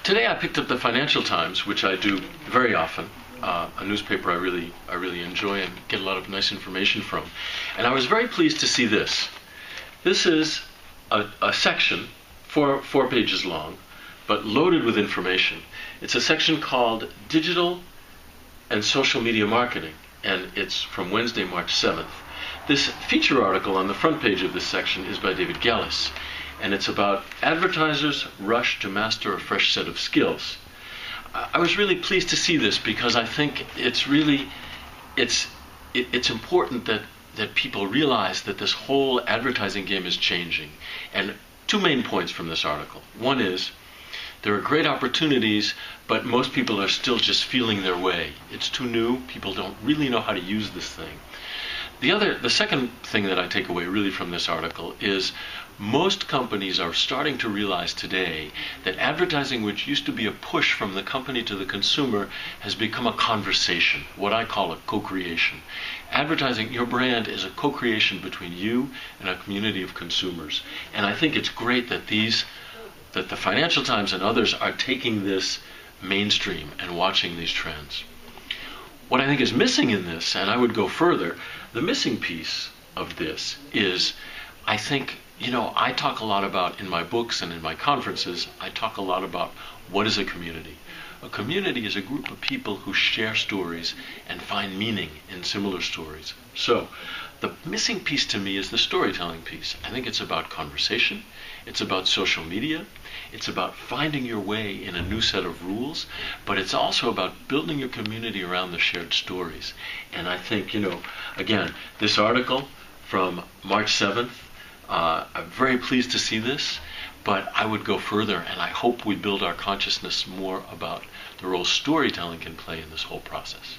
Today I picked up the Financial Times, which I do very often, a newspaper I really enjoy and get a lot of nice information from. And I was very pleased to see this. This is a section, four pages long, but loaded with information. It's a section called Digital and Social Media Marketing, and it's from Wednesday, March 7th. This feature article on the front page of this section is by David Gellis, and it's about advertisers' rush to master a fresh set of skills. I was really pleased to see this because I think it's important that people realize that this whole advertising game is changing. And two main points from this article. One is there are great opportunities, but most people are still just feeling their way. It's too new. People don't really know how to use this thing. The second thing that I take away really from this article is most companies are starting to realize today that advertising, which used to be a push from the company to the consumer, has become a conversation, what I call a co-creation. Advertising, your brand, is a co-creation between you and a community of consumers. And I think it's great that the Financial Times and others are taking this mainstream and watching these trends. What I think is missing in this, and I would go further, the missing piece of this is, I think, I talk a lot about, in my books and in my conferences, I talk a lot about what is a community. A community is a group of people who share stories and find meaning in similar stories. So, the missing piece to me is the storytelling piece. I think it's about conversation, it's about social media, it's about finding your way in a new set of rules, but it's also about building your community around the shared stories. And I think, again, this article from March 7th, I'm very pleased to see this, but I would go further, and I hope we build our consciousness more about the role storytelling can play in this whole process.